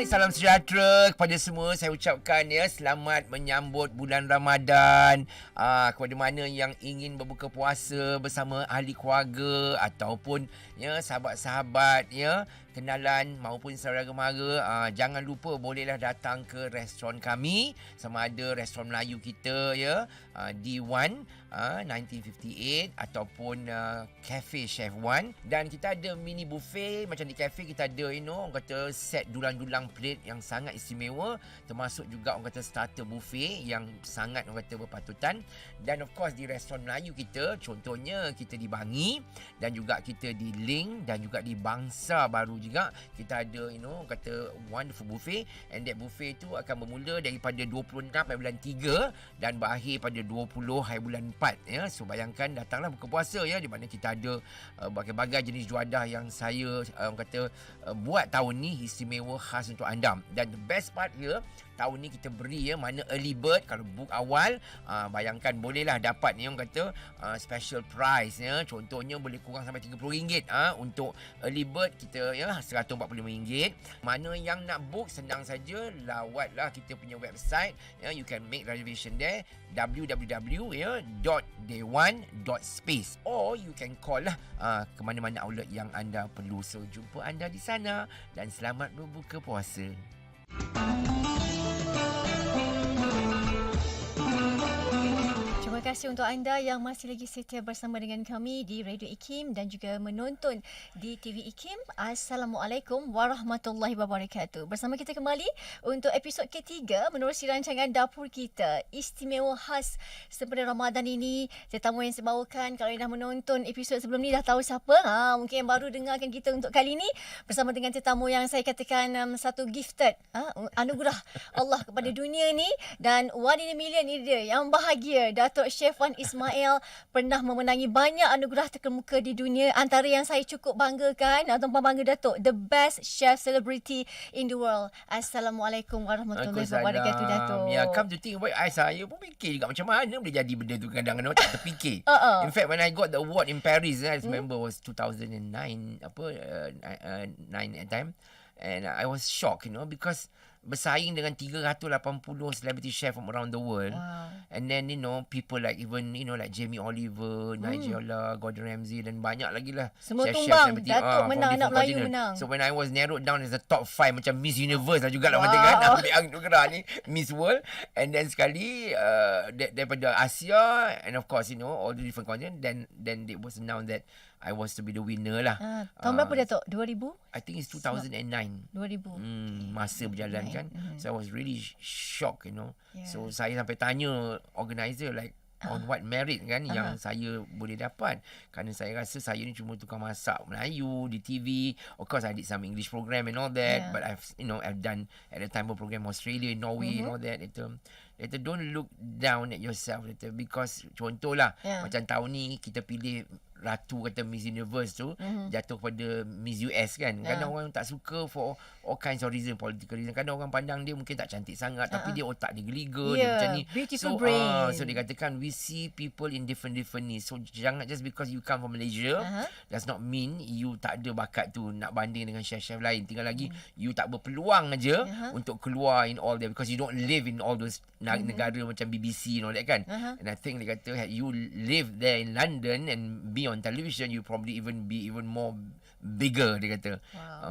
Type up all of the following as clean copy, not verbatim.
Hai, salam sejahtera kepada semua. Saya ucapkan selamat menyambut bulan Ramadan. Kepada mana yang ingin berbuka puasa bersama ahli keluarga ataupun sahabat-sahabat kenalan maupun saudara mara, jangan lupa bolehlah datang ke restoran kami, sama ada restoran Melayu kita D1 1958 ataupun Cafe Chef Wan. Dan kita ada mini buffet. Macam di cafe kita ada orang kata set dulang-dulang plate yang sangat istimewa, termasuk juga orang kata starter buffet yang sangat orang kata berpatutan. Dan of course di restoran Melayu kita, contohnya kita di Bangi dan juga kita di Link dan juga di Bangsa Baru juga, kita ada orang kata wonderful buffet. And that buffet tu akan bermula daripada 26 hari bulan 3 dan berakhir pada 20 hari bulan 4. So bayangkan, datanglah buka puasa di mana kita ada berbagai-bagai jenis juadah yang saya orang kata buat tahun ni istimewa khas untuk anda. Dan the best part tahun ni kita beri mana early bird, kalau book awal bayangkan bolehlah dapat orang kata special price contohnya boleh kurang sampai RM30 untuk early bird kita RM145. Mana yang nak book senang saja, lawatlah kita punya website, you can make reservation there, www.day1.space, or you can call ke mana-mana outlet yang anda perlu. So jumpa anda di sana dan selamat berbuka puasa. Terima kasih untuk anda yang masih lagi setia bersama dengan kami di Radio IKIM dan juga menonton di tvIKIM. Assalamualaikum warahmatullahi wabarakatuh. Bersama kita kembali untuk episod ketiga menerusi rancangan Dapur Kita, istimewa khas sempena Ramadan ini. Tetamu yang saya bawakan, kalau anda menonton episod sebelum ni dah tahu siapa. Mungkin yang baru dengarkan kita untuk kali ini, bersama dengan tetamu yang saya katakan satu gifted anugerah Allah kepada dunia ni, dan one in a million ni dia yang bahagia. Datuk Chef Wan Ismail pernah memenangi banyak anugerah terkemuka di dunia. Antara yang saya cukup banggakan atau bangga Datuk, the best chef celebrity in the world. Assalamualaikum warahmatullahi wabarakatuh, Datuk. Ya, come to think about it, saya pun fikir juga macam mana boleh jadi benda tu, kadang-kadang tak terfikir. In fact, when I got the award in Paris, I remember was 2009 9 at time, and I was shocked because bersaing dengan 380 celebrity chef from around the world. Wow. And then people like even like Jamie Oliver, Nigella, Gordon Ramsay dan banyak lagi lah. Semua tumbang. Datuk menang, anak Melayu menang. So when I was narrowed down as the top 5, macam Miss Universe lah jugalah katakan, ambil anugerah ni, Miss World. And then sekali daripada Asia, and of course all the different continents, then it was announced that I was to be the winner lah. Tahun berapa Datuk? 2000? I think it's 2009. 2000. Masa berjalan kan. So I was really shocked, Yeah. So saya sampai tanya organizer like on what merit kan yang saya boleh dapat. Kerana saya rasa saya ni cuma tukang masak Melayu di TV. Of course I did some English program and all that, but I've done at the time a program Australia, Norway and all that. Itu don't look down at yourself because contohlah macam tahun ni kita pilih Ratu kata Miss Universe tu jatuh pada Miss US kan. Kadang orang tak suka for all kinds of reason, political reason. Kadang orang pandang dia mungkin tak cantik sangat, tapi dia otak dia geliga, dia macam ni. Beautiful brain. So dia katakan we see people in different needs. So jangan just because you come from Malaysia does not mean you tak ada bakat tu nak banding dengan chef-chef lain. Tinggal lagi you tak berpeluang aja untuk keluar in all that because you don't live in all those negara macam BBC and all that kan. And I think dia kata you live there in London and be on television, you probably even be even more bigger, dia kata.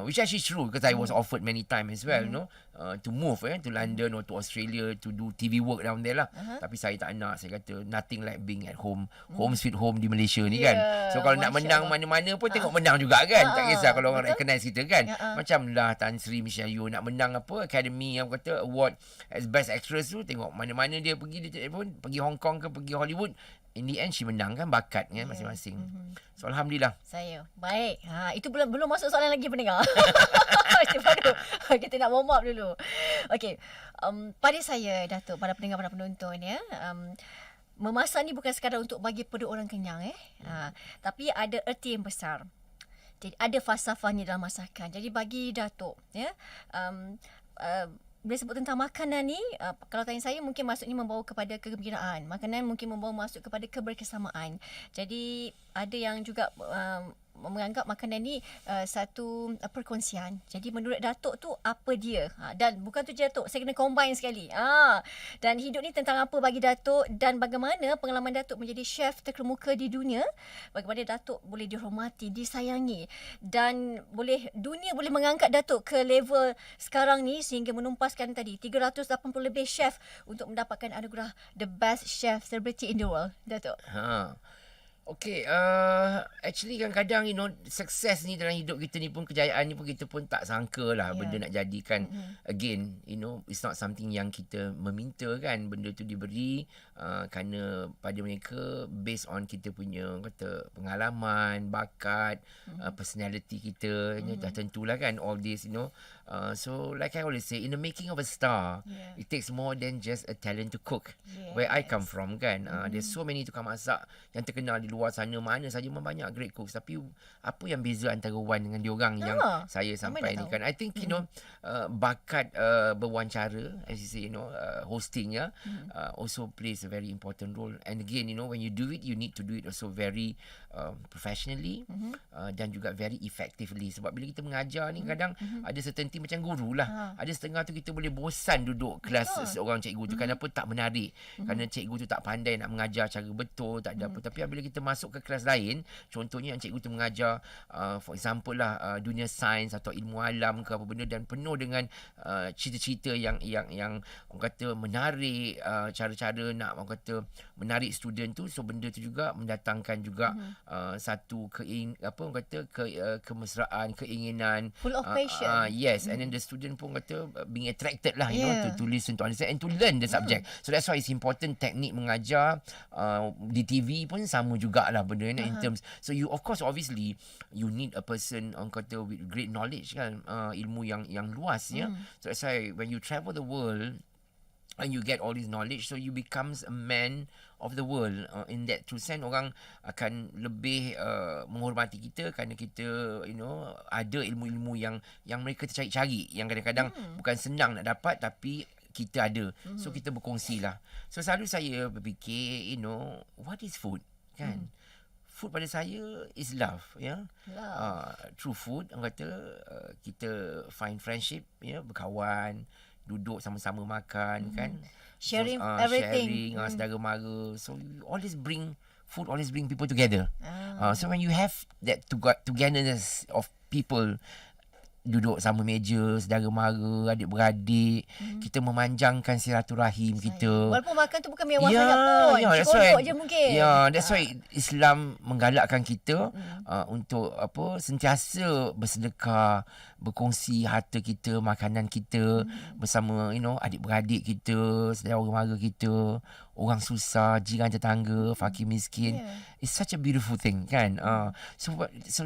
Which actually true because I was offered many times as well, to move to London or to Australia to do TV work down there lah. Tapi saya tak nak. Saya kata nothing like being at home, home sweet home di Malaysia ni kan. So kalau nak menang mana-mana pun tengok menang juga kan. Tak kisah kalau orang recognize kita kan. Macam lah Tan Sri Michelle Yeoh nak menang Academy yang kata award as best actress tu, tengok mana-mana dia pergi, dia pun pergi Hong Kong ke pergi Hollywood, in the end she menang kan, bakat kan masing-masing. So alhamdulillah. Saya baik. Itu belum masuk soalan lagi pendengar. Itu baru. Kita nak warm up dulu. Okey. Pada saya Datuk, pada pendengar, pada penonton memasak ni bukan sekadar untuk bagi perut orang kenyang tapi ada erti yang besar. Jadi ada falsafahnya dalam masakan. Jadi bagi Datuk bila sebut tentang makanan ni, kalau tanya saya mungkin maksudnya membawa kepada kegembiraan. Makanan mungkin membawa masuk kepada keberkesamaan. Jadi ada yang juga menganggap makanan ni satu perkongsian. Jadi menurut Datuk tu apa dia? Dan bukan tu je Datuk, saya kena combine sekali. Dan hidup ni tentang apa bagi Datuk dan bagaimana pengalaman Datuk menjadi chef terkemuka di dunia, bagaimana Datuk boleh dihormati, disayangi dan dunia boleh mengangkat Datuk ke level sekarang ni sehingga menumpaskan tadi 380 lebih chef untuk mendapatkan anugerah the best chef celebrity in the world, Datuk. Okay, actually kadang-kadang sukses ni dalam hidup kita ni pun, kejayaan ni pun kita pun tak sangka lah benda nak jadikan. Again, it's not something yang kita meminta kan. Benda tu diberi kerana pada mereka based on kita punya pengalaman, bakat, personality kita. Dah tentulah kan all this, so like I always say, in the making of a star, it takes more than just a talent to cook. Where I come from kan, there's so many tukang masak yang terkenal di luar sana, mana saja banyak great cooks, tapi apa yang beza antara Wan dengan diorang yang saya sampai ni kan. I think bakat berwawancara, as you say, hosting also plays a very important role. And again, when you do it, you need to do it also very professionally dan juga very effectively. Sebab bila kita mengajar ni kadang ada certainty macam guru lah. Ada setengah tu kita boleh bosan duduk kelas seorang cikgu tu. Kenapa tak menarik? Kerana cikgu tu tak pandai nak mengajar cara betul, tak ada apa. Tapi bila kita masuk ke kelas lain, contohnya yang cikgu tu mengajar for example lah dunia sains atau ilmu alam ke apa benda, dan penuh dengan cerita-cerita yang orang kata menarik, cara-cara nak orang kata menarik student tu. So benda tu juga mendatangkan juga satu orang kata kemesraan, keinginan, full of passion. Yes, and then the student pun kata being attracted lah, to listen, to understand and to learn the subject. So that's why it's important teknik mengajar di TV pun sama jugalah benda ni in terms. So you obviously you need a person orang kata with great knowledge kan, ilmu yang luas So that's why when you travel the world and you get all this knowledge, so you becomes a man of the world. In that true sense, orang akan lebih menghormati kita kerana kita ada ilmu-ilmu yang mereka tercari-cari, yang kadang-kadang bukan senang nak dapat tapi kita ada. So kita berkongsi lah. So selalu saya berfikir, what is food kan? Food pada saya is love, through food, orang kata kita find friendship, berkawan, duduk sama-sama makan kan, sharing so, everything, saudara mara. So you always food always bring people together. So when you have that togetherness of people, duduk sama meja, saudara mara, adik-beradik, kita memanjangkan silaturahim kita. Walaupun makan tu bukan mewah sangat pun, that's je mungkin. That's why Islam menggalakkan kita untuk sentiasa bersedekah, berkongsi harta kita, makanan kita bersama adik-beradik kita, saudara mara kita, orang susah, jiran tetangga, fakir miskin. It's such a beautiful thing kan. So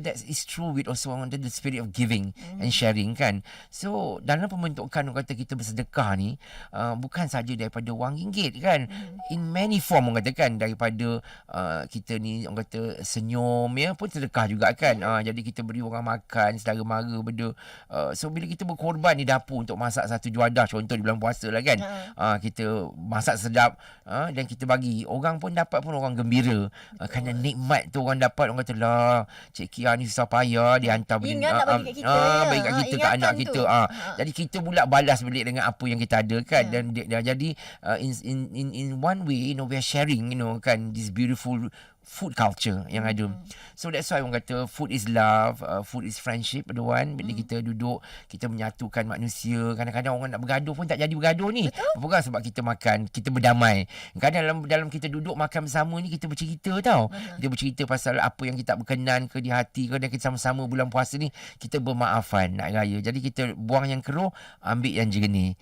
that is true with also under the spirit of giving and sharing kan. So dalam pembentukan orang kata kita bersedekah ni bukan saja daripada wang ringgit kan, in many form orang kata kan, daripada kita ni orang kata senyum pun sedekah juga kan. Jadi kita beri orang makan, saudara mara benda. So bila kita berkorban di dapur untuk masak satu juadah, contoh di bulan puasa lah kan, kita masak sedap dan kita bagi, orang pun dapat pun orang gembira kerana nikmat tu orang dapat. Orang kata lah, Cik Kia ni susah payah, dia hantar bagi bagi kat kita, bagi kat kita, kat anak kita. Jadi kita pula balas balik dengan apa yang kita ada kan. Dan jadi in one way we are sharing kan this beautiful food culture yang ada. So that's why orang kata food is love, food is friendship. Wan, bila kita duduk, kita menyatukan manusia. Kadang-kadang orang nak bergaduh pun tak jadi bergaduh ni. Bukan sebab kita makan, kita berdamai. Kadang dalam kita duduk makan bersama ni, kita bercerita tau. Kita bercerita pasal apa yang kita tak berkenan ke di hati ke, dan kita sama-sama bulan puasa ni kita bermaafan nak raya. Jadi kita buang yang keruh, ambil yang jernih.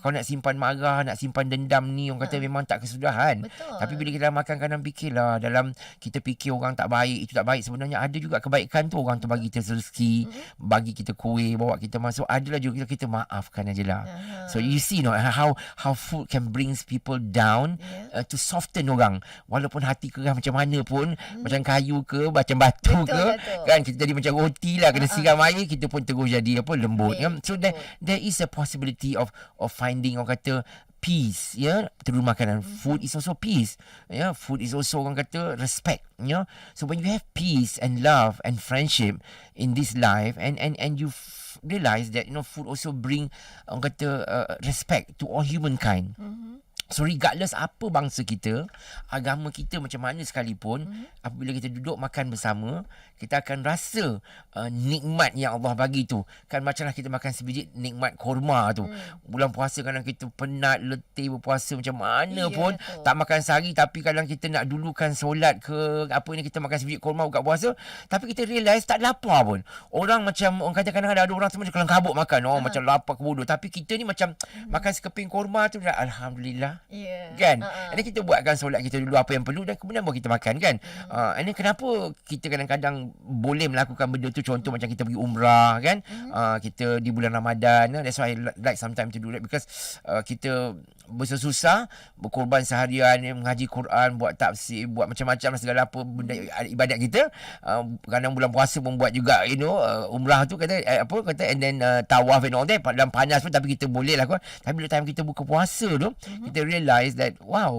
Kau nak simpan marah, nak simpan dendam ni, orang kata memang tak kesudahan. Tapi bila kita makan, kadang fikirlah, dalam kita fikir orang tak baik, itu tak baik, sebenarnya ada juga kebaikan tu. Orang tu bagi kita rezeki, bagi kita kuih, bawa kita masuk, adalah juga kita maafkan aja lah. So you see how food can brings people down, to soften orang, walaupun hati kerah macam mana pun, macam kayu ke, macam batu ke kan, kita jadi macam roti lah, kena siram air, kita pun terus jadi lembut. So there is a possibility of finding, orang kata, peace, ya, terutama makanan. Food is also peace, ya. Food is also, orang kata, respect, ya. So when you have peace and love and friendship in this life, and you realize that, food also bring, orang kata, respect to all humankind. So regardless apa bangsa kita, agama kita macam mana sekalipun, apabila kita duduk makan bersama, kita akan rasa nikmat yang Allah bagi tu. Kan macamlah kita makan sebiji nikmat korma tu. Bulan puasa kadang kita penat, letih berpuasa macam mana pun, tak makan sehari, tapi kadang kita nak dulukan solat ke apa ni, kita makan sebiji korma buka puasa, tapi kita realise tak lapar pun. Orang macam, orang kata kadang-kadang ada orang tu macam kelang kabut makan, macam lapar ke bodoh, tapi kita ni macam makan sekeping korma tu, alhamdulillah. Kan? And then kita buatkan solat kita dulu apa yang perlu, dan kemudian baru kita makan, kan? And then kenapa kita kadang-kadang boleh melakukan benda tu, contoh macam kita pergi umrah, kan? Kita di bulan Ramadan, that's why I like sometimes to do that, because kita bersusah, berkorban seharian, mengaji Quran, buat tafsir, buat macam-macam segala apa benda ibadat kita. Kadang bulan puasa pun buat juga, umrah tu kata and then tawaf and all that, dalam panas pun, tapi kita boleh lah. Tapi bila time kita buka puasa tu, kita realize that wow,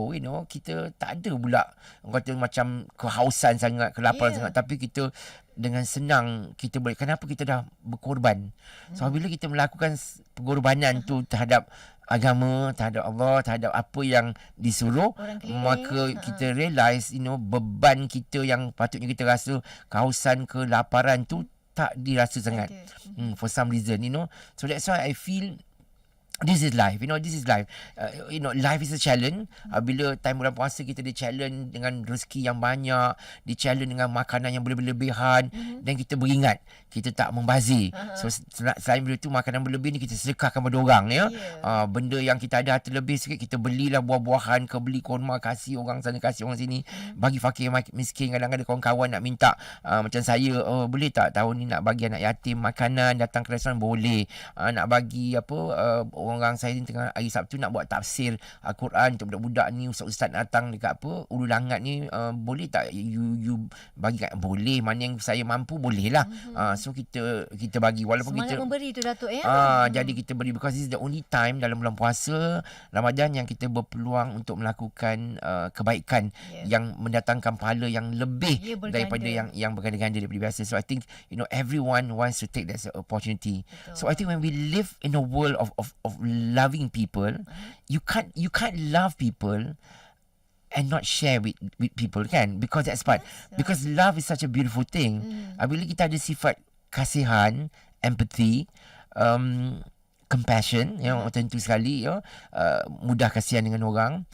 kita tak ada pula, orang kata, macam kehausan sangat, kelaparan sangat, tapi kita dengan senang kita boleh. Kenapa? Kita dah berkorban. So bila kita melakukan pengorbanan tu terhadap agama, terhadap Allah, terhadap apa yang disuruh, maka kita realize, beban kita yang patutnya kita rasa, kehausan, kelaparan tu tak dirasa sangat. For some reason, So that's why I feel this is life, this is life. Life is a challenge. Bila time bulan puasa kita di challenge dengan rezeki yang banyak, di challenge dengan makanan yang berlebihan, dan kita beringat kita tak membazir. So selain benda tu, makanan berlebih ni kita sedekahkan pada orang, ya. Benda yang kita ada terlebih sikit, kita belilah buah-buahan ke, beli korma, kasih orang sana, kasih orang sini, bagi fakir miskin. Kadang-kadang kawan-kawan nak minta, macam saya, boleh tak tahun ni nak bagi anak yatim makanan, datang ke restoran, boleh. Nak bagi orang saya ni tengah hari Sabtu nak buat tafsir Al-Quran untuk budak-budak ni, ustaz-ustaz datang dekat Ulu Langat ni, boleh tak you bagi kat, boleh, mana yang saya mampu boleh lah. So kita bagi, walaupun semangat kita memberi tu, Datuk, ya. Jadi kita beri, because this is the only time dalam bulan puasa Ramadan yang kita berpeluang untuk melakukan kebaikan yang mendatangkan pahala yang lebih daripada yang berganda-ganda daripada biasa. So I think everyone wants to take that opportunity. So I think when we live in a world of loving people, you can't love people and not share with people, kan? Because that's part. Because love is such a beautiful thing. Bila kita ada sifat kasihan, empathy, compassion, tentu sekali, mudah kasihan dengan orang,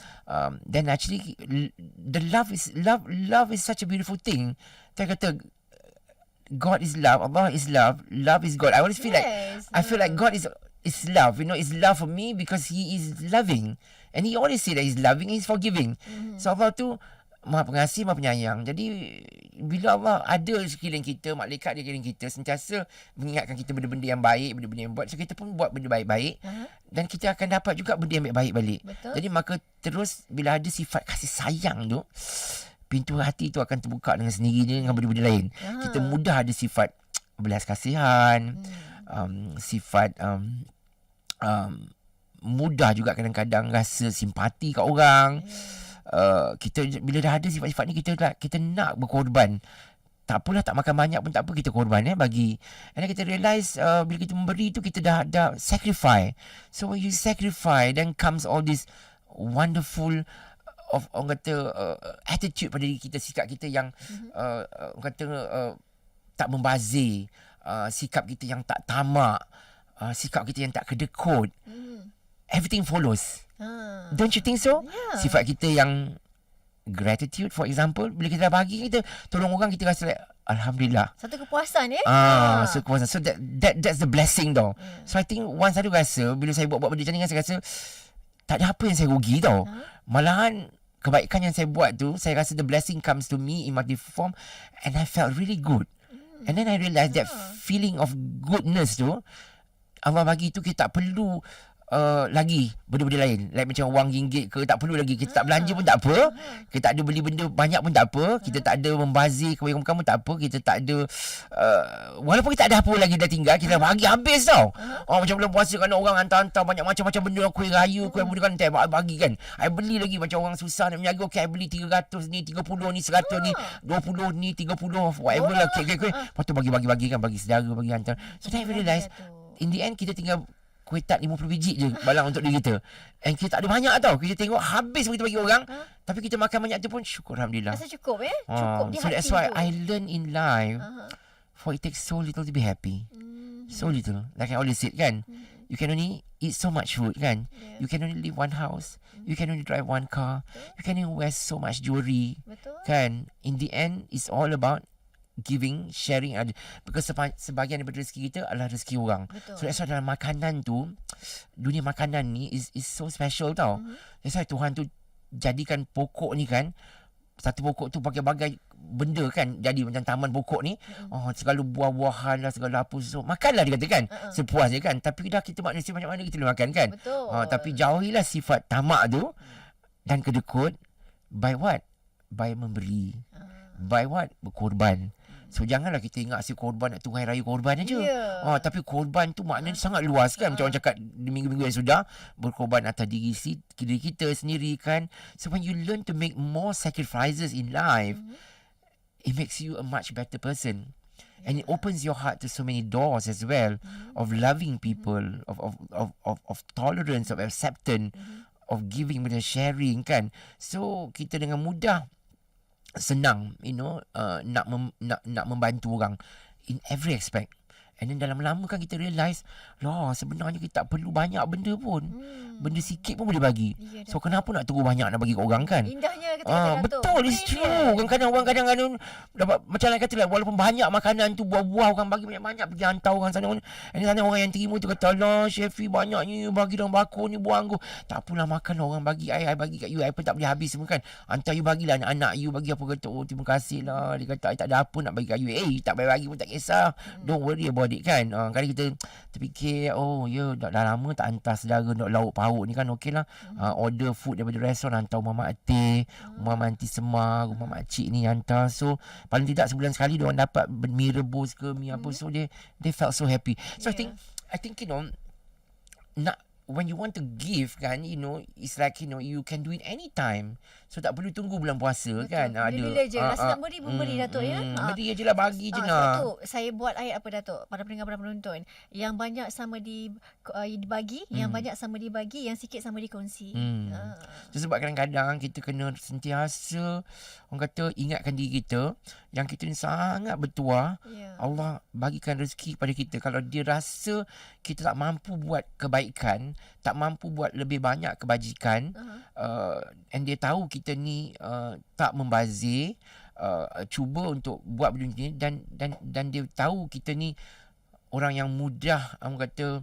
then actually the love is such a beautiful thing. Saya kata God is love, Allah is love is God. I always feel I feel like God is love, is love for me, because He is loving, and He always say that He's loving, He's forgiving. So Allah tu Maha Pengasih, Maha Penyayang. Jadi bila Allah ada sekeliling kita, malaikat di sekeliling kita, sentiasa mengingatkan kita benda-benda yang baik, benda-benda yang buat, so kita pun buat benda baik-baik, dan kita akan dapat juga benda yang baik balik. Jadi maka terus bila ada sifat kasih sayang tu, pintu hati tu akan terbuka dengan sendirinya dengan benda-benda lain. Kita mudah ada sifat belas kasihan, sifat mudah juga kadang-kadang rasa simpati kat orang. Kita bila dah ada sifat-sifat ni, kita nak berkorban. Tak apalah, tak makan banyak pun tak apa, kita korban bagi. And then kita realise bila kita memberi tu, kita dah sacrifice. So when you sacrifice, then comes all this wonderful of orang kata attitude pada diri kita, sikap kita yang orang kata tak membazir, sikap kita yang tak tamak, sikap kita yang tak kedekut. Everything follows. Don't you think so? Sifat kita yang gratitude, for example, bila kita dah bagi, kita tolong orang, kita rasa like, alhamdulillah, satu kepuasan, so kepuasan. So that's the blessing tau. So I think once saya rasa, bila saya buat benda macam ni, saya rasa tak ada apa yang saya rugi tau. Malahan kebaikan yang saya buat tu, saya rasa the blessing comes to me in my different form, and I felt really good. And then I realised that feeling of goodness tu, Allah bagi tu, kita tak perlu lagi benda-benda lain, like macam wang ringgit ke, tak perlu lagi. Kita tak belanja pun tak apa, kita tak ada beli benda banyak pun tak apa, kita tak ada membazir kebaikan pun tak apa, kita tak ada walaupun kita tak ada apa lagi dah tinggal, kita dah bagi habis tau. Macam bulan puasa kan orang hantar-hantar banyak macam-macam benda, kuih raya, kuih benda kan, bagi kan, I beli lagi. Macam orang susah nak menjaga, okay, I beli 300 ni, 30 ni, 100 ni, 20 ni, 30 whatever lah, kuih. Lepas tu bagi kan, bagi saudara, bagi hantar. So then I realise in the end kita tinggal kuih tart 50 biji je balang untuk diri kita. And kita tak ada banyak tau. Kita tengok habis kita bagi orang. Tapi kita makan banyak tu pun syukur Alhamdulillah. Rasa cukup Cukup di so hati that's why tu. I learn in life for it takes so little to be happy. So little. Like I always said kan, you can only eat so much food kan. You can only live one house. You can only drive one car. You can only wear so much jewelry. Betul. Kan. In the end, it's all about giving, sharing. Because sebahagian daripada rezeki kita adalah rezeki orang. Betul. So that's why dalam makanan tu, dunia makanan ni is so special tau. That's why Tuhan tu jadikan pokok ni kan, satu pokok tu bagai-bagai benda kan, jadi macam taman pokok ni. Segala buah-buahan lah, segala apa, so makanlah dia katakan sepuas je kan. Tapi dah kita manusia macam mana kita boleh makan kan. Betul. Tapi jauhilah sifat tamak tu dan kedekut. By what? By memberi. By what? Berkorban. So janganlah kita ingat si korban nak tunggai raya korban aja. Tapi korban tu maknanya sangat luas kan. Macam orang cakap di minggu-minggu yang sudah, berkorban atas diri kita sendiri kan. So when you learn to make more sacrifices in life, it makes you a much better person. And it opens your heart to so many doors as well, of loving people, of tolerance, of acceptance, of giving, and sharing kan. So kita dengan mudah, senang, nak membantu orang in every aspect. And then dalam lama kan kita realise, sebenarnya kita tak perlu banyak benda pun. Benda sikit pun boleh bagi. So kenapa nak tunggu banyak nak bagi kat orang kan? Indahnya kata-kata betul, it's true. Kadang-kadang orang kadang-kadang dapat, macam lain kata lah, walaupun banyak makanan tu, buah-buah orang bagi banyak-banyak, pergi hantar orang sana. And sana orang yang terima tu kata, alah Syefi banyaknya bagi dalam bakul ni, buang aku. Tak apalah, makan orang bagi I bagi kat you, I pun tak boleh habis semua kan. Hantar you bagilah anak-anak you, bagi apa, kata terima kasih lah. Dia kata I tak ada apa nak bagi kat you. Tak payah bagi pun tak kisah. Don't worry about it kan. Kadang kita terfikir, dah lama tak hantar saudara nak lauk pauk ni kan, okey lah. Order food daripada restoran, hantar rumah mak teh, rumah manti semar, rumah makcik ni hantar. So paling tidak sebulan sekali dia orang dapat mi rebus ke mi apa. So they felt so happy. So I think nak, when you want to give kan, it's like you can do it anytime. So tak perlu tunggu bulan puasa. Betul. Kan. Bila-bila je. Rasa nak beri pun beri Datuk ya. Beri je lah, bagi je lah. Datuk, saya buat ayat apa Datuk? Para pendengar, para penonton. Yang banyak sama dibagi, yang banyak sama dibagi, yang sikit sama dikongsi. So, sebab kadang-kadang kita kena sentiasa, orang kata, ingatkan diri kita yang kita ni sangat bertuah. Allah bagikan rezeki pada kita. Kalau dia rasa kita tak mampu buat kebaikan, tak mampu buat lebih banyak kebajikan, and dia tahu kita ni tak membazir, cuba untuk buat benda ni, dan dia tahu kita ni orang yang mudah, orang kata,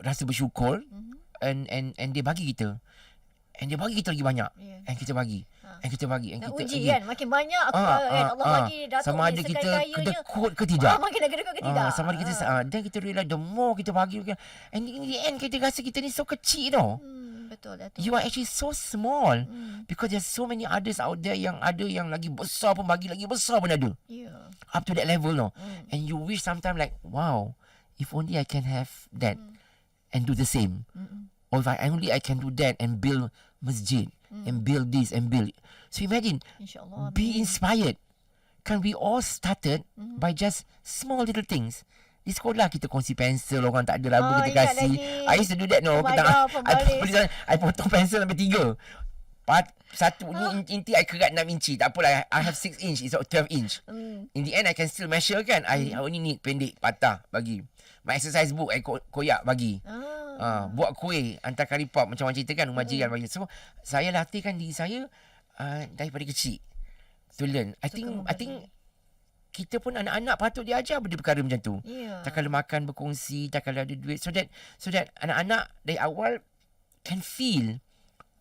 rasa bersyukur, and dia bagi kita. And dia bagi kita lagi banyak. And kita bagi. And kita bagi. And nak kita uji kan. Makin banyak kan Allah bagi Datuk sama ni ada sekali kita kayanya. kedekut ke tidak. Makin nak kedekut ke tidak. Sama ada kita dan kita realise the more kita bagi, and in the end kita rasa kita ni so kecil tau. Betul Datuk. You are actually so small. Because there's so many others out there yang ada yang lagi besar pun bagi lagi besar pun ada. Up to that level no. And you wish sometimes like, wow, if only I can have that and do the same. Or if I can do that and build masjid and build this and build. So imagine, InsyaAllah, be inspired. Can we all started by just small little things. Di sekolah kita kongsi pensel, orang tak ada raba kita kasih. I used to do that no. I potong pensel sampai 3. Satu ni inti I kerat 6 inci. Tak apalah, I have 6 inch, it's 12 inch. In the end I can still measure kan. I only need pendek, patah, bagi. My exercise book I koyak bagi. Buat kuih, hantar kari pop, macam orang cerita kan, rumah jiran bagi. So saya latihkan diri saya daripada kecil to learn. I think kita pun anak-anak patut diajar benda perkara macam tu. Tak kala makan berkongsi, tak kala ada duit, so that anak-anak dari awal can feel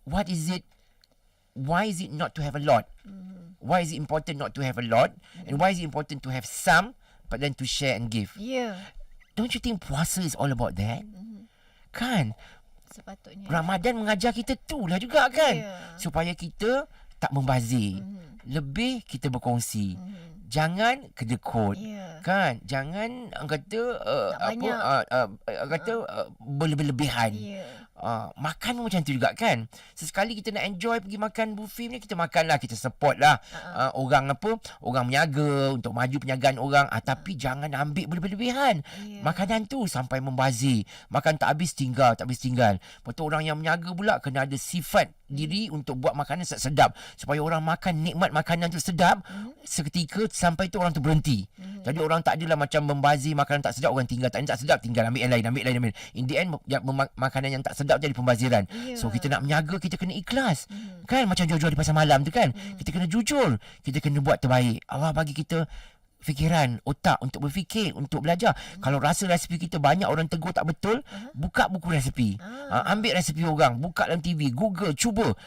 what is it, why is it not to have a lot, why is it important not to have a lot, and why is it important to have some but then to share and give. Don't you think puasa is all about that? Kan? Sepatutnya. Ramadan mengajar kita tu lah juga kan. Supaya kita tak membazir. Lebih kita berkongsi. Jangan kedekut. Kan? Jangan kata berlebihan. Makan macam tu juga kan. Sesekali kita nak enjoy pergi makan buffet ni, kita makan lah, kita support lah orang meniaga untuk maju perniagaan orang. Tapi jangan ambil berlebihan makanan tu sampai membazir. Makan tak habis tinggal. Betul, orang yang meniaga pula kena ada sifat diri untuk buat makanan sedap supaya orang makan nikmat makanan tu sedap. Seketika sampai tu orang tu berhenti. Jadi orang tak adalah macam membazir makanan tak sedap, orang tinggal. Tak sedap, tinggal, ambil yang lain. In the end makanan yang tak sedap jadi pembaziran. So kita nak meniaga, kita kena ikhlas. Kan macam jual-jual di pasar malam tu kan. Kita kena jujur, kita kena buat terbaik. Allah bagi kita fikiran, otak untuk berfikir, untuk belajar. Kalau rasa resipi kita banyak orang tegur tak betul, buka buku resipi. Ambil resipi orang, buka dalam TV, Google, cuba.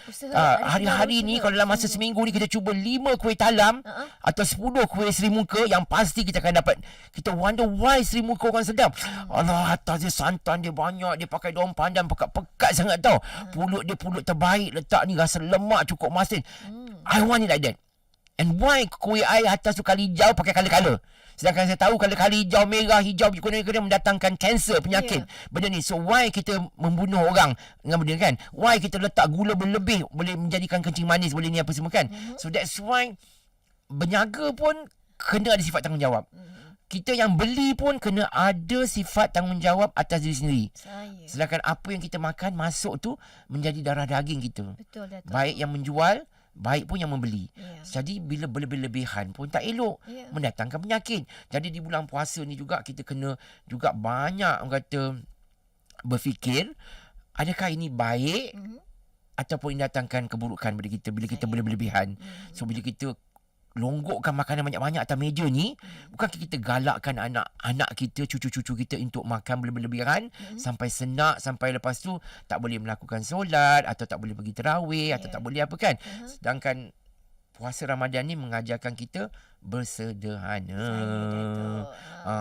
Hari-hari ni kalau dalam masa seminggu ni kita cuba 5 kuih talam atau 10 kuih Sri Muka, yang pasti kita akan dapat. Kita wonder why Sri Muka orang sedap. Allah, atas dia santan dia banyak, dia pakai daun pandan pekat-pekat sangat tau. Pulut dia pulut terbaik, letak ni rasa lemak cukup masin. I want it like that. And why kuih air atas tu kali hijau pakai color-color? Sedangkan saya tahu color-color hijau, merah, hijau, kuning-kuning mendatangkan kanser, penyakit. Benda ni. So why kita membunuh orang dengan benda kan? Why kita letak gula berlebih, boleh menjadikan kencing manis, boleh ni apa semua kan? So that's why berniaga pun kena ada sifat tanggungjawab. Kita yang beli pun kena ada sifat tanggungjawab atas diri sendiri. Sedangkan apa yang kita makan masuk tu menjadi darah daging kita. Betul, Datuk. Baik yang menjual, baik pun yang membeli. Jadi bila berlebihan pun tak elok, mendatangkan penyakit. Jadi di bulan puasa ni juga kita kena juga banyak orang kata berfikir, adakah ini baik ataupun mendatangkan keburukan pada kita bila kita berlebihan. So bila kita longgokkan makanan banyak-banyak atas meja ni, bukan kita galakkan anak-anak kita, cucu-cucu kita untuk makan berlebihan sampai senak, sampai lepas tu tak boleh melakukan solat atau tak boleh pergi tarawih atau tak boleh apa kan. Sedangkan puasa Ramadan ni mengajarkan kita bersederhana.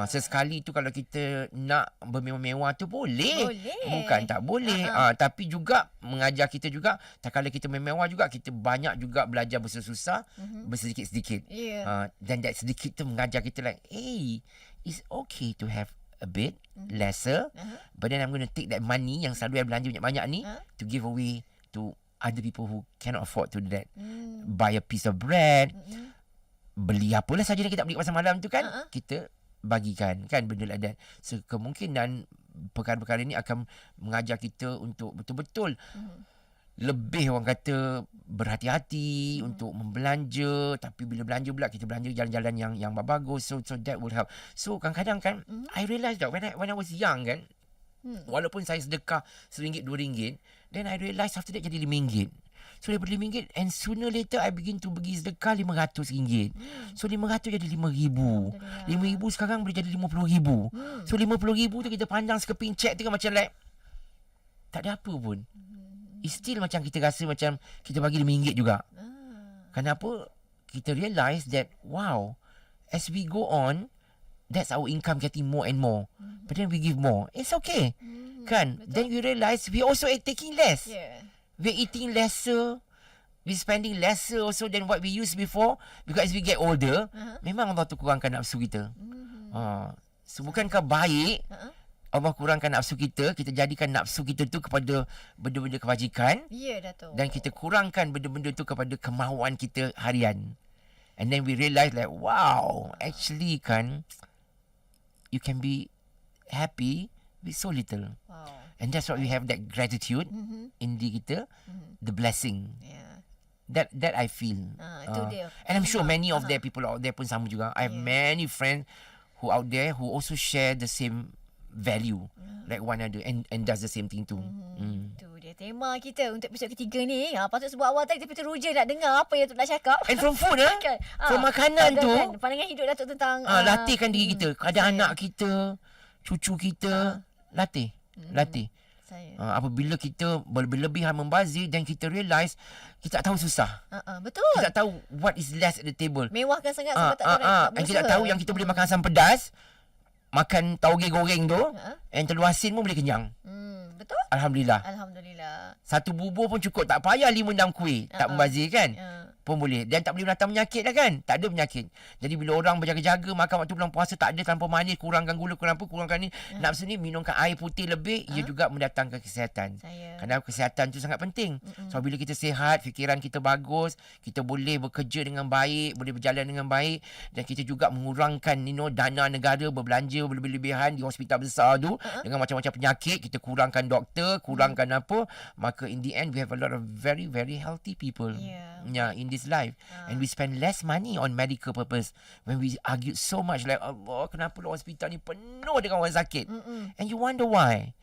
Sesekali tu kalau kita nak bermewah-mewah tu boleh. Bukan tak boleh. Tapi juga mengajar kita juga, tak kala kita bermewah juga, kita banyak juga belajar bersusah, bersedikit-sedikit. Dan that sedikit tu mengajar kita like, hey, it's okay to have a bit lesser, but then I'm going to take that money yang selalu I belanja banyak-banyak ni to give away to other people who cannot afford to do that. Buy a piece of bread, beli apalah saja yang kita beli pasar malam tu kan, kita bagikan kan, benda like that. So kemungkinan perkara-perkara ni akan mengajar kita untuk betul-betul lebih orang kata berhati-hati untuk membelanja. Tapi bila belanja pula, kita belanja jalan-jalan yang bagus. So that will help. So kadang-kadang kan I realise that when I was young kan, walaupun saya sedekah RM1, RM2, then I realise after that jadi RM5. So daripada RM5, and sooner later I begin to pergi sedekah RM500. So RM500 jadi RM5,000. RM5,000 sekarang boleh jadi RM50,000. So RM50,000 tu kita pandang sekeping cek tu kan macam like tak ada apa pun. It's still macam kita rasa macam kita bagi RM5 juga. Kenapa? Kita realise that wow, as we go on, that's our income getting more and more. But then we give more. It's okay. Kan? Betul. Then we realise we also taking less. We're eating lesser. We're spending lesser also than what we used before. Because as we get older, memang Allah tu kurangkan nafsu kita. So bukankah baik Allah kurangkan nafsu kita, kita jadikan nafsu kita tu kepada benda-benda kebajikan. Datuk. Dan kita kurangkan benda-benda tu kepada kemahuan kita harian. And then we realise like, wow, actually kan, you can be happy with so little. And that's why we have that gratitude in diri kita, the blessing. That I feel. Itu dia. And I'm sure many of the people out there pun sama juga. I have many friends who out there who also share the same value like one another and does the same thing too. Itu dia tema kita untuk episod ketiga ni. Patut sebut awal tadi tapi teruja nak dengar apa yang Datuk nak cakap. And from food kan? From makanan tu kan? Pandangan hidup Datuk tentang latihkan diri kita. Ada anak kita, cucu kita, latih. Apabila kita berlebihan membazir dan kita realise kita tak tahu susah. Betul. Kita tak tahu what is less at the table. Mewahkan sangat sebab tak ada and kita tak tahu yang kita boleh makan asam pedas, makan tauge goreng tu, and telur asin pun boleh kenyang. Alhamdulillah. Alhamdulillah. Satu bubur pun cukup. Tak payah 5-6 kuih. Tak membazir kan? Pun boleh. Dan tak boleh menatang penyakit dah kan? Tak ada penyakit. Jadi bila orang berjaga-jaga makan waktu bulan puasa, tak ada tanpa manis, kurangkan gula, kurangkan ni. Nafsu ni minumkan air putih lebih, ia juga mendatangkan kesihatan. Kerana kesihatan tu sangat penting. So bila kita sihat, fikiran kita bagus, kita boleh bekerja dengan baik, boleh berjalan dengan baik, dan kita juga mengurangkan dana negara berbelanja berlebihan di hospital besar tu dengan macam-macam penyakit. Kita kurangkan doktor, kurangkan apa, maka in the end we have a lot of very very healthy people in this life, and we spend less money on medical purpose. When we argue so much like, Allah, kenapa hospital ni penuh dengan orang sakit, and you wonder why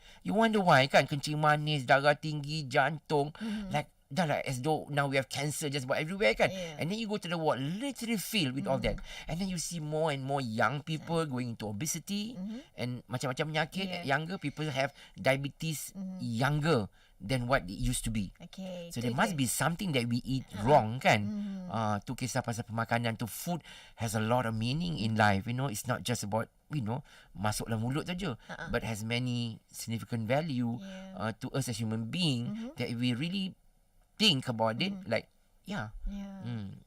kan, kencing manis, darah tinggi, jantung, like dah lah as though now we have cancer just about everywhere kan. And then you go to the ward literally filled with all that, and then you see more and more young people going into obesity and macam-macam penyakit. Younger people have diabetes younger than what it used to be. So there must be something that we eat wrong kan. Tu kisah pasal pemakanan tu. Food has a lot of meaning in life, it's not just about masuk dalam mulut saja, but has many significant value to us as human being, that we really think about it like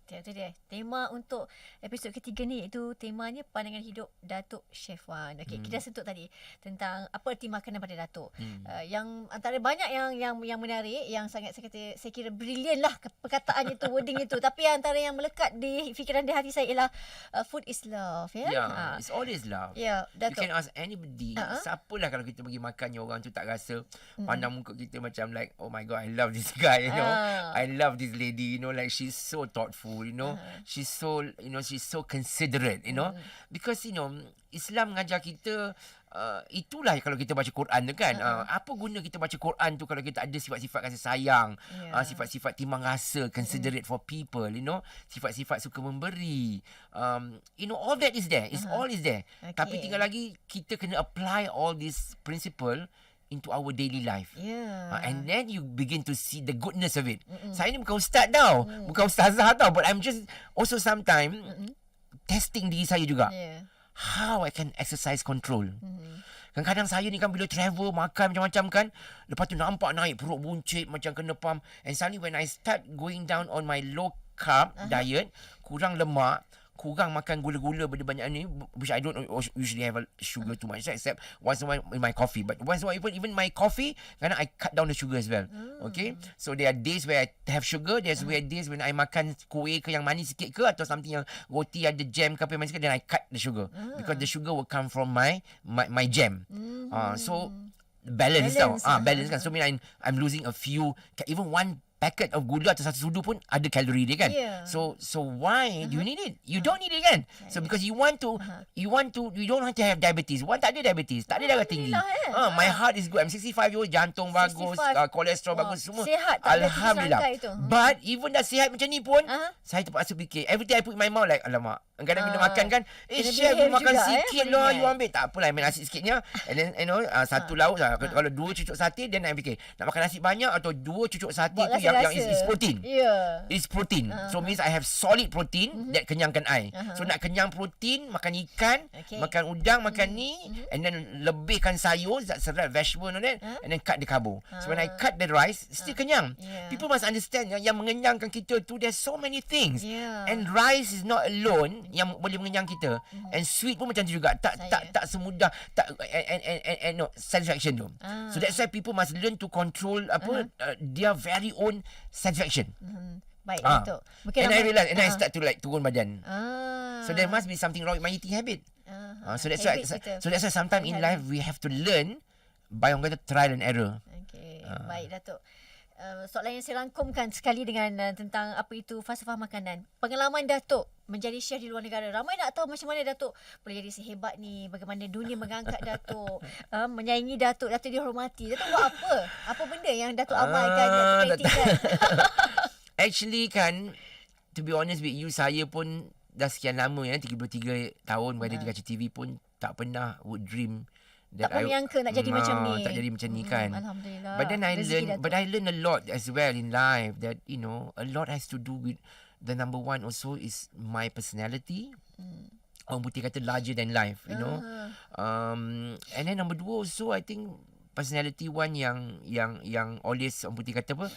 Itu dia. Tema untuk episod ketiga ni, itu temanya pandangan hidup Datuk Chef Wan. Kita sentuh tadi tentang apa erti makanan pada Datuk. Yang antara banyak yang menarik, yang sangat saya kira brilian lah perkataan itu, wording itu. Tapi antara yang melekat di fikiran di hati saya ialah food is love. It's always love. Datuk. You can ask anybody, siapalah, kalau kita pergi makan, orang tu tak rasa pandang muka kita macam like, oh my God, I love this guy, I love this lady, like she's so thoughtful, she's so considerate, because Islam mengajar kita, itulah kalau kita baca Quran tu kan, apa guna kita baca Quran tu kalau kita ada sifat-sifat kasih sayang, sifat-sifat timbang rasa, considerate for people, sifat-sifat suka memberi, all that is there, all is there. Tapi tinggal lagi kita kena apply all this principle into our daily life. And then you begin to see the goodness of it. Saya ni bukan ustaz tau, bukan ustazah tau, but I'm just also sometimes testing diri saya juga. How I can exercise control. Kadang-kadang saya ni kan bila travel, makan macam-macam kan, lepas tu nampak naik perut buncit macam kena pump, and suddenly when I start going down on my low carb diet, kurang lemak, kurang makan gula-gula banyak ni, which I don't usually have sugar too much, except once in a while in my coffee. But once in a while, even my coffee, kadang I cut down the sugar as well. Okay, so there are days where I have sugar, there's days when I makan kuih ke yang manis sikit ke, atau something yang roti ada jam ke apa yang manis sikit, then I cut the sugar, because the sugar will come from my jam. So balance tau. Balance kan. So I'm losing a few, even one packet of gula atau satu sudu pun ada kalori dia kan. So why do you need it? You don't need it kan. So because you don't want to have diabetes. One tak ada diabetes, tak ada darah tinggi. My heart is good. I'm 65 years old, jantung bagus, kolesterol bagus, semua sihat, alhamdulillah. But even dah sihat macam ni pun, saya terpaksa fikir, every time I put in my mouth like, alamak, kadang bila makan kan, chef, you makan sikit lah, you ambil. Tak apalah, main nasi sikitnya, and then satu lauk lah. Kalau 2 cucuk sate, then I fikir, nak makan nasi banyak atau 2 cucuk sate tu yang is protein. It's protein. So means I have solid protein that kenyangkan I. So nak kenyang protein, makan ikan, makan udang, makan ni, and then lebihkan sayur, serat, vegetable and then cut the carbo. So when I cut the rice, still kenyang. People must understand yang mengenyangkan kita tu, there's so many things. And rice is not alone yang boleh mengenyang kita. And sweet pun macam tu juga. Tak semudah and no satisfaction tu. So that's why people must learn to control their very own satisfaction. Baik, Datuk. And I realize, and I start to like turun badan. So there must be something wrong with my eating habit. So that's why sometimes in life we have to learn by orang kata trial and error. Baik, Datuk. Soalan yang saya rangkumkan sekali dengan tentang apa itu falsafah makanan. Pengalaman Datuk menjadi chef di luar negara. Ramai nak tahu macam mana Datuk boleh jadi sehebat ni, bagaimana dunia mengangkat Datuk, menyaingi Datuk dihormati. Datuk buat apa? Apa benda yang Datuk amalkan, Datuk praktikkan? Actually kan, to be honest with you, saya pun dah sekian lama 33 tahun berada di kaca TV pun tak pernah would dream tak pernah menyangka nak jadi macam ni. Tak jadi macam ni kan. Alhamdulillah. But I learn a lot as well in life, that a lot has to do with the number one also is my personality. Orang putih kata larger than life, and then number 2 also I think personality Wan yang always orang putih kata apa,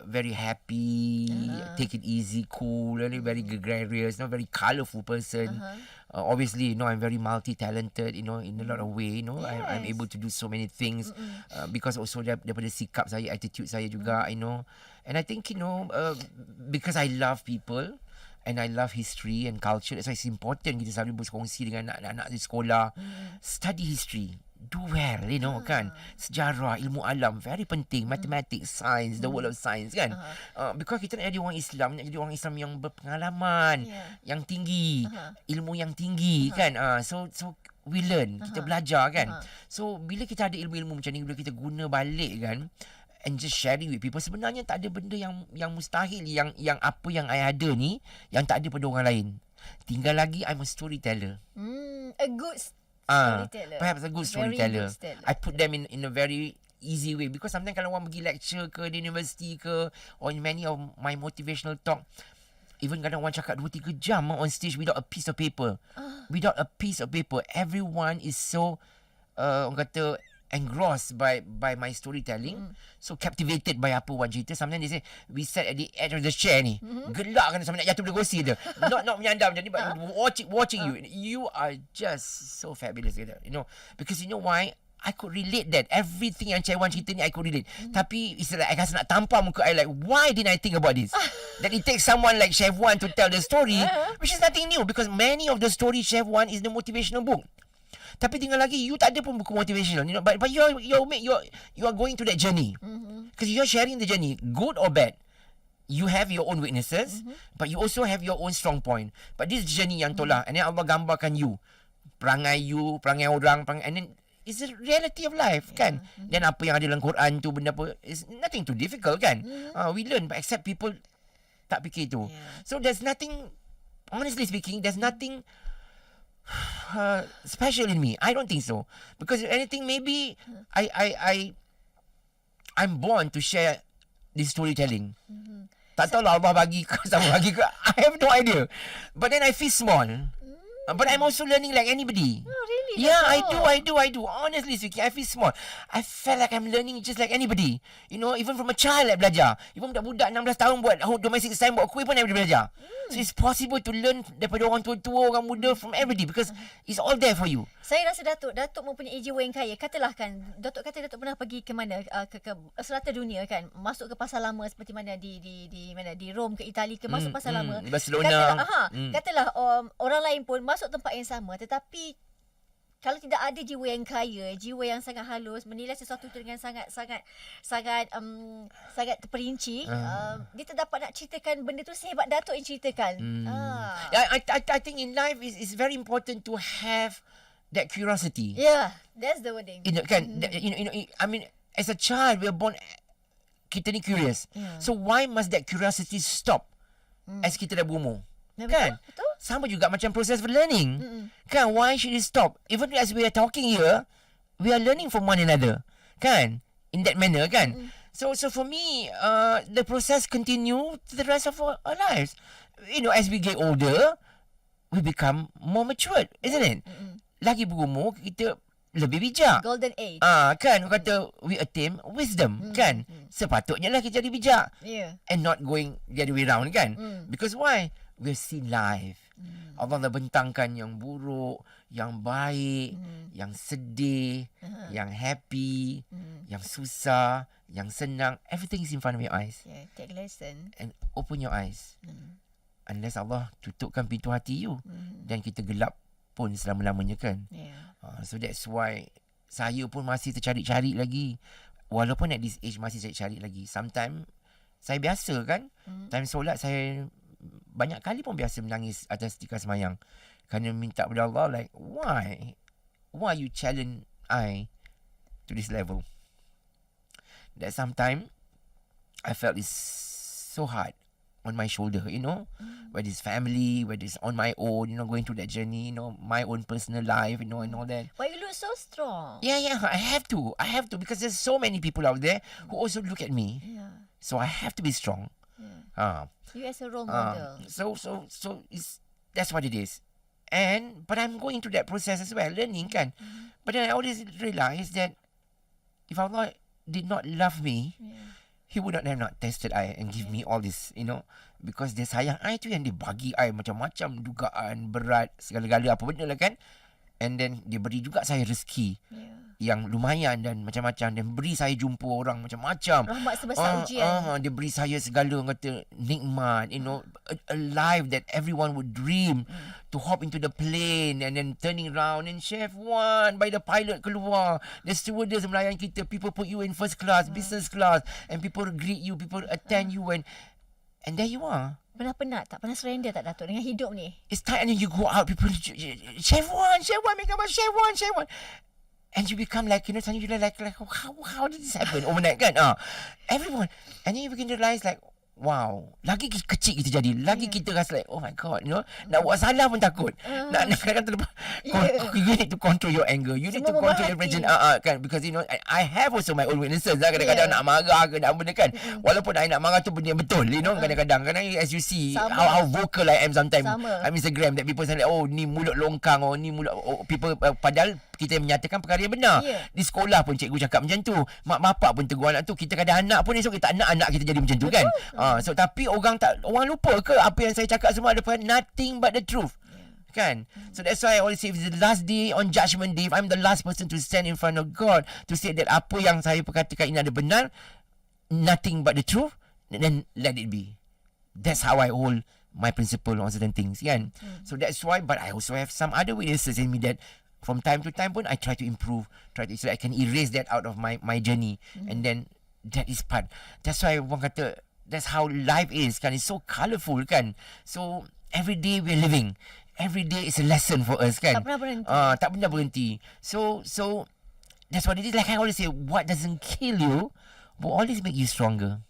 very happy, take it easy, cool, very gregarious, very colourful person. Obviously, I'm very multi-talented, in a lot of way, I'm able to do so many things because also daripada sikap saya, attitude saya juga, and I think, because I love people and I love history and culture, that's why it's important kita selalu berkongsi dengan anak-anak di sekolah. Study history, do well, kan. Sejarah, ilmu alam, very penting. Mathematics, science, the world of science, kan. Because kita nak jadi orang Islam, nak jadi orang Islam yang berpengalaman, yang tinggi, ilmu yang tinggi, kan. So we learn, kita belajar, kan. So bila kita ada ilmu-ilmu macam ni, bila kita guna balik, kan, and just sharing with people, sebenarnya tak ada benda yang mustahil, yang apa yang I ada ni yang tak ada pada orang lain. Tinggal lagi I'm a storyteller. A good storyteller. Perhaps a good storyteller. I put them in a very easy way, because sometimes kalau orang pergi lecture ke di university ke, or in many of my motivational talk, even kadang orang cakap 2-3 jam on stage without a piece of paper. Without a piece of paper. Everyone is so orang kata engrossed by my storytelling, so captivated by apa Wan cerita. Sometimes they say we sat at the edge of the chair ni, gelak kan sampai nak jatuh dari kursi dia. Not menyandar macam ni, but watching you are just so fabulous, because you know why? I could relate that. Everything yang Cik Wan cerita ni I could relate. Tapi it's like I rasa nak tampar muka I, like, why didn't I think about this? That it takes someone like Chef Wan to tell the story, which is nothing new, because many of the story Chef Wan is the motivational book. Tapi tinggal lagi, you tak ada pun buku motivational, but you are going to that journey, because you are sharing the journey, good or bad. You have your own weaknesses, but you also have your own strong point. But this journey yang tolak, and then Allah gambarkan perangai orang, and then it's the reality of life, kan. Dan apa yang ada dalam Quran tu, benda apa, is nothing too difficult, kan. We learn, but except people tak fikir tu. So there's nothing, honestly speaking, there's nothing special in me. I don't think so. Because if anything, maybe I'm born to share this storytelling. Tak tahu lah Allah bagi ke sama bagi ke, I have no idea. But then I feel small. But I'm also learning like anybody. Oh, really? Yeah, I do. Honestly speaking, I feel small. I felt like I'm learning just like anybody. Even from a child, like belajar. Even budak-budak 16 tahun buat domestic science, buat kuih pun I boleh belajar. So it's possible to learn daripada orang tua-tua, orang muda, from everybody, because it's all there for you. Saya rasa Datuk mempunyai jiwa yang kaya. Katalah kan, Datuk kata Datuk pernah pergi ke mana, ke serata dunia, kan, masuk ke pasar lama seperti mana di mana, di Rom ke Itali ke, masuk pasar lama. Barcelona. Katalah orang lain pun masuk tempat yang sama, tetapi kalau tidak ada jiwa yang kaya, jiwa yang sangat halus, menilai sesuatu itu dengan sangat terperinci, dia tak dapat nak ceritakan benda tu sehebat Datuk yang ceritakan. I think in life is very important to have that curiosity. Yeah, that's the wording. Kan, I mean, as a child we are born, kita ni curious. So why must that curiosity stop as kita dah berumur? Kan? Betul? Sama juga macam proses learning. Kan, why should it stop? Even as we are talking here, we are learning from one another. Kan? In that manner, kan? So for me, the process continue to the rest of our lives. As we get older, we become more matured, isn't it? Lagi berumur, kita lebih bijak. Golden age. Kan, orang kata we attain wisdom, kan? Sepatutnya lah kita jadi bijak. And not going the other way round, kan? Because why? We've seen life. Allah dah bentangkan yang buruk, yang baik, yang sedih, yang happy, yang susah, yang senang. Everything is in front of your eyes. Take lesson. And open your eyes. Unless Allah tutupkan pintu hati you, dan kita gelap pun selama-lamanya, kan. So that's why saya pun masih tercari-cari lagi. Walaupun at this age masih cari-cari lagi. Sometimes saya biasa, kan. Time solat saya banyak kali pun biasa menangis atas tikar semayang, kerana minta kepada Allah, like, why you challenge I to this level. That sometimes I felt it's so hard on my shoulder, whether it's family, whether it's on my own, going through that journey, my own personal life, and all that. But you look so strong. Yeah, I have to, because there's so many people out there who also look at me. So I have to be strong. You as a role model. So that's what it is. But I'm going through that process as well, learning, kan. But then I always realize that if Allah did not love me, Yeah. He would not have not tested I and give me all this, because dia sayang I tu yang dia bagi I macam-macam dugaan berat, segala-gala apa benda lah kan. And then dia beri juga saya rezeki yang lumayan dan macam-macam, dan beri saya jumpa orang macam-macam. Rahmat sebesar ujian. Dia beri saya segala orang kata nikmat, a life that everyone would dream to hop into the plane and then turning around and Chef Wan by the pilot keluar, the stewardess melayan kita, people put you in first class, business class, and people greet you, people attend you, and there you are. Pernah penat tak? Pernah surrender tak Datuk dengan hidup ni? It's time, and then you go out, people, Chef Wan, make up Chef Wan. And you become like, suddenly you're like how did this happen overnight kan? Everyone. And then you begin to realize like, wow, lagi kecil kita jadi, lagi kita rasa like, oh my god, nak buat salah pun takut. Nak kadang-kadang terlepas. You need to control your anger, you need to control your reaction, kan, because I have also my own weaknesses lah. Kadang-kadang nak marah ke nak benda kan, walaupun I nak marah tu benda yang betul, kadang-kadang as you see how vocal I am sometimes on Instagram, that people say like, oh ni mulut longkang, ni mulut people, padahal kita menyatakan perkara yang benar. Di sekolah pun cikgu cakap macam tu, mak bapak pun tegur anak tu, kita kadang anak pun esok kita tak nak anak kita jadi macam tu kan. So tapi orang lupa ke apa yang saya cakap semua adalah nothing but the truth. Kan? So that's why I always say, if it's the last day on judgment day, if I'm the last person to stand in front of God to say that apa yang saya perkatakan ini ada benar, nothing but the truth, then let it be. That's how I hold my principle on certain things, kan? So that's why, but I also have some other weaknesses in me that from time to time pun I try to improve, so I can erase that out of my journey. And then that is part. That's why orang kata, that's how life is, kan? It's so colourful, kan? So every day we're living, every day is a lesson for us, kan? Tak pernah berhenti. Tak pernah berhenti. So that's what it is. Like I always say, what doesn't kill you will always make you stronger.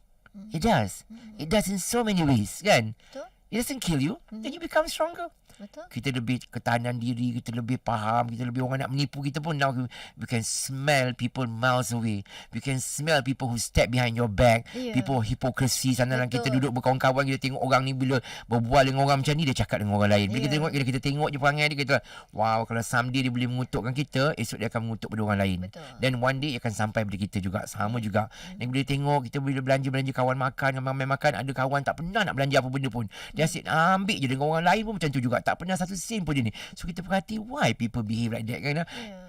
It does. It does in so many ways, kan? Betul. It doesn't kill you, then you become stronger. Betul. Kita lebih ketahanan diri, kita lebih faham, kita lebih, orang nak menipu kita pun, now we can smell people miles away. We can smell people who step behind your back, people hypocrisy sana. Kita duduk berkawan-kawan, kita tengok orang ni bila berbual dengan orang macam ni, dia cakap dengan orang lain. Bila kita tengok je perangai dia, kita wow, kalau someday dia boleh mengutukkan kita, esok dia akan mengutuk pada orang lain. Dan one day dia akan sampai pada kita juga, sama juga. Dan bila tengok kita bila belanja kawan makan, ramai makan, ada kawan tak pernah nak belanja apa benda pun, dia asyik ambil je dengan orang lain pun macam tu juga, tak pernah satu sen pun dia ni. So kita perhati why people behave like that, kan?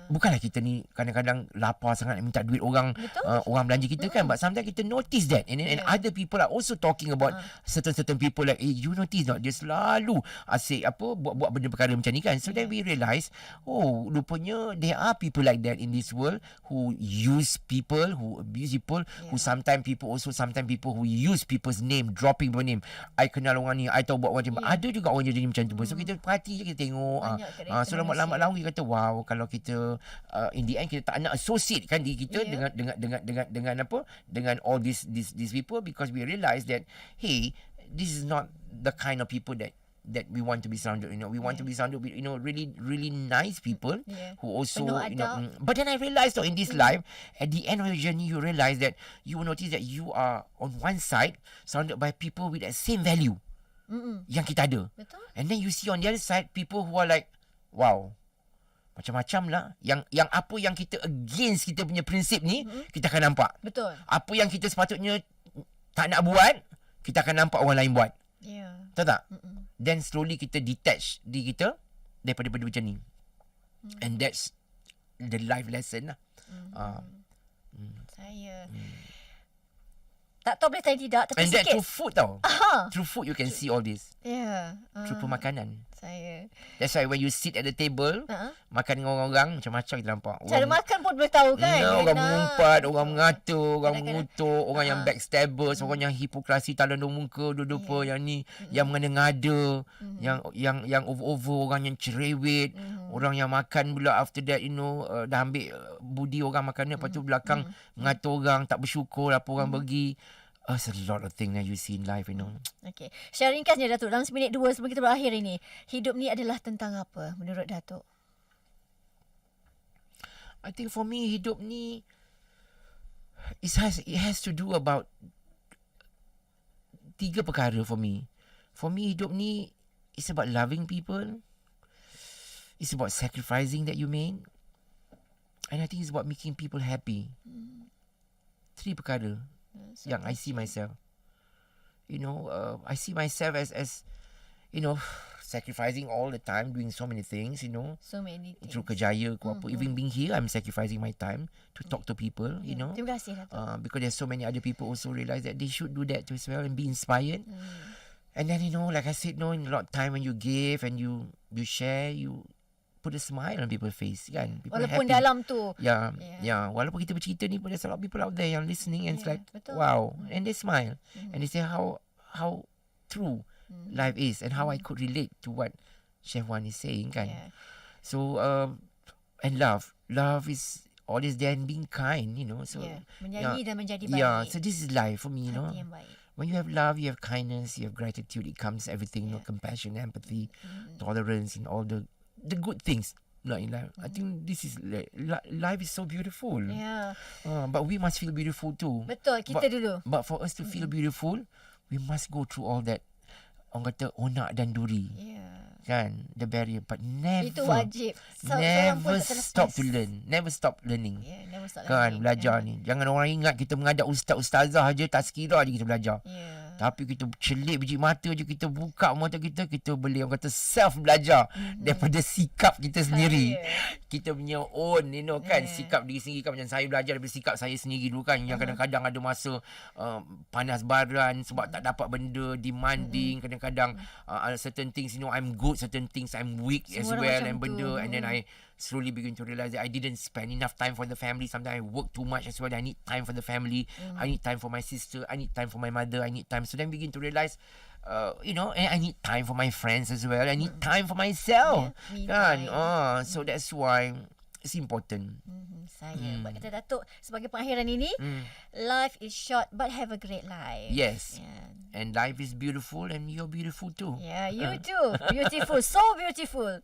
Bukanlah kita ni kadang-kadang lapar sangat nak minta duit orang, orang belanja kita, kan? But sometimes kita notice that, and other people are also talking about certain people like, you notice not, dia selalu asyik buat benda perkara macam ni, kan? So then we realise, oh, rupanya there are people like that in this world, who use people, who abuse people, who sometimes people who use people's name, dropping their name. I kenal orang ni, I tahu buat orang ni. Ada juga orang jadi macam tu. So kita perhati je, kita tengok. So lambat-lambat kita, wow, kalau kita in the end kita tak nak associate kan diri kita dengan apa, dengan all these people, because we realise that, hey, this is not the kind of people that we want to be surrounded. We want to be surrounded with really really nice people who also but then I realised in this life, at the end of your journey, you realise that you will notice that you are on one side surrounded by people with that same value yang kita ada. Betul. And then you see on the other side people who are like, wow, macam-macam lah. Yang apa yang kita against kita punya prinsip ni, kita akan nampak. Betul. Apa yang kita sepatutnya tak nak buat, kita akan nampak orang lain buat. Tahu tak? Then slowly kita detach diri kita daripada benda macam ni. And that's the life lesson lah. Saya tak tahu boleh tanya tidak, tapi and sikit. that through food tau. Through food you can see all this. Through pemakanan. That's why when you sit at the table, makan dengan orang-orang, macam-macam kita nampak. Cara makan pun boleh tahu, kan? Orang mengumpat, orang mengatur, orang mengutuk, orang yang backstabbers, orang yang hipokrasi, talandung muka, dua-dua yang ni, yang mengada-ngada, yang over-over, orang yang cerewet, orang yang makan pula after that, dah ambil budi orang makan ni, lepas tu belakang mengatur orang, tak bersyukur apa orang bagi. There's a lot of things that you see in life, Okay. Secara ringkasnya, Datuk, dalam 1 minit 2 sebelum kita berakhir ini, hidup ni adalah tentang apa menurut Datuk? I think for me, hidup ni, it has to do about 3 perkara for me. For me, hidup ni, it's about loving people. It's about sacrificing that you make. And I think it's about making people happy. 3 perkara yang I see myself. I see myself as sacrificing all the time, doing so many things, So many things. through kerjaya ke apa. Even being here, I'm sacrificing my time to talk to people, Terima kasih, Datuk. because there's so many other people also realize that they should do that too as well and be inspired. And then, like I said, in a lot of time when you give and you share, you put a smile on people's face, kan? People Walaupun happy. dalam tu. Yeah. Walaupun kita bercerita ni, but there's a lot of people out there yang listening and it's like, betul. wow. And they smile. And they say how true life is and how I could relate to what Chef Wan is saying, kan? Yeah. So, and love is always there and being kind, So, Menyanyi dan menjadi baik. yeah, so this is life for me, Hati yang baik. When you have love, you have kindness, you have gratitude, it comes everything, compassion, empathy, tolerance, and all the good things. Like in life. I think this is life is so beautiful. Yeah. But we must feel beautiful too. Betul, kita dulu. But for us to feel beautiful, we must go through all that. Orang kata onak dan duri. Kan, the barrier, but never. Itu wajib. Never stop to learn. Never stop learning. Never stop Kan, learning. belajar ni. Jangan orang ingat kita menghadap ustaz-ustazah aje, tak sekira je kita belajar. Tapi kita celik biji mata je, kita buka mata kita boleh orang kata self belajar daripada sikap kita sendiri. Kita punya own, kan, sikap diri sendiri kan. Macam saya belajar daripada sikap saya sendiri dulu kan, yang kadang-kadang ada masa panas baran sebab tak dapat benda, demanding, kadang-kadang certain things, I'm good, certain things I'm weak as well, and benda, and then I slowly begin to realize that I didn't spend enough time for the family. Sometimes I work too much as well. I need time for the family. I need time for my sister. I need time for my mother. I need time. So then begin to realize, and I need time for my friends as well. I need time for myself. Kan? So that's why it's important. Saya buat kata Datuk sebagai pengakhiran ini, life is short but have a great life. Yes. And life is beautiful and you're beautiful too. Yeah, you too. Beautiful. So beautiful.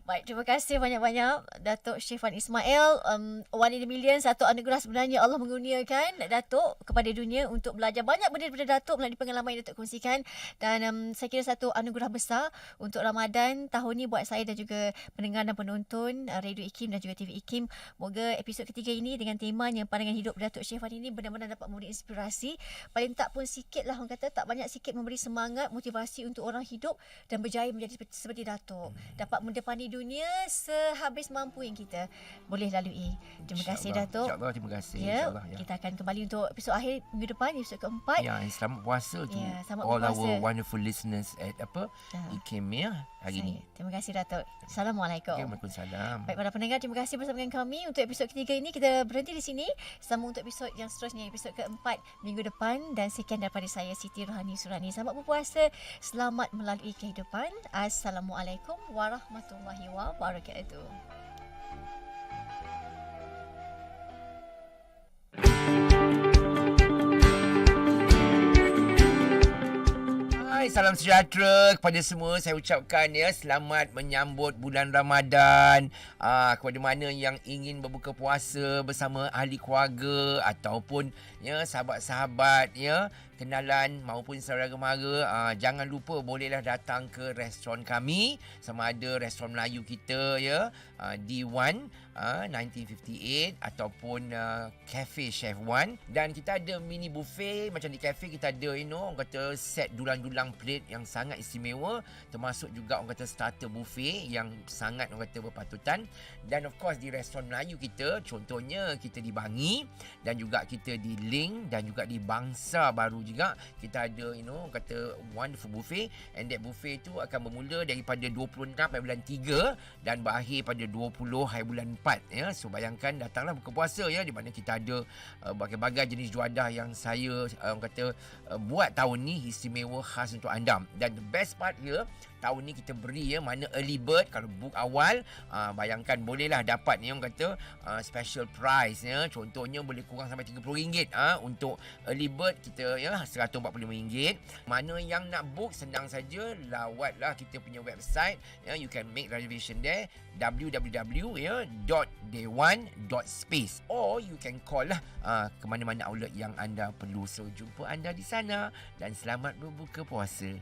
Baik, terima kasih banyak-banyak Datuk Chef Wan Ismail. One in a million, satu anugerah sebenarnya Allah mengurniakan Datuk kepada dunia untuk belajar banyak benda daripada Datuk melalui pengalaman yang Datuk kongsikan. Dan saya kira satu anugerah besar untuk Ramadan tahun ni buat saya dan juga pendengar dan penonton Radio IKIM dan juga tvIKIM. Moga episod ketiga ini dengan temanya pandangan hidup Datuk Chef Wan ini benar-benar dapat memberi inspirasi. Paling tak pun sikit lah, orang kata tak banyak sikit, memberi semangat, motivasi untuk orang hidup dan berjaya menjadi seperti Datuk. Dapat mendepani dunia sehabis mampu yang kita boleh lalui. Terima kasih Datuk. InsyaAllah, terima kasih. InsyaAllah. Kita akan kembali untuk episod akhir minggu depan, episod keempat. And selamat puasa to selamat all berpuasa. our wonderful listeners at IKIM hari ni. Terima kasih Datuk. Assalamualaikum. Waalaikumsalam. Baik para pendengar, terima kasih bersama dengan kami untuk episod ketiga ini. Kita berhenti di sini. Sambung untuk episod yang seterusnya, episod keempat minggu depan. Dan sekian daripada saya, Siti Rohani Surani. Selamat berpuasa, selamat melalui kehidupan. Assalamualaikum warahmatullahi wabarakatuh. Hai, salam sejahtera kepada semua. Saya ucapkan selamat menyambut bulan Ramadan. Kepada mana yang ingin berbuka puasa bersama ahli keluarga ataupun sahabat-sahabat kenalan maupun saudara mara, jangan lupa bolehlah datang ke restoran kami, sama ada restoran Melayu kita D1 1958 ataupun Cafe Chef Wan. Dan kita ada mini buffet. Macam di cafe kita ada orang kata set dulang-dulang plate yang sangat istimewa, termasuk juga orang kata starter buffet yang sangat orang kata berpatutan. Dan of course di restoran Melayu kita, contohnya kita di Bangi dan juga kita di Link dan juga di Bangsa Baru juga, kita ada orang kata wonderful buffet. And that buffet tu akan bermula daripada 26 hari bulan 3 dan berakhir pada 20 hari bulan 4. So bayangkan, datanglah buka puasa di mana kita ada berbagai-bagai jenis juadah yang saya orang kata buat tahun ni istimewa khas untuk anda. Dan the best part tahun ni kita beri mana early bird, kalau book awal bayangkan bolehlah dapat orang kata special price contohnya boleh kurang sampai RM30 untuk early bird kita RM145. Mana yang nak book senang saja, lawatlah kita punya website, you can make reservation there, www.day1.space, or you can call lah ke mana-mana outlet yang anda perlu. So jumpa anda di sana dan selamat berbuka puasa.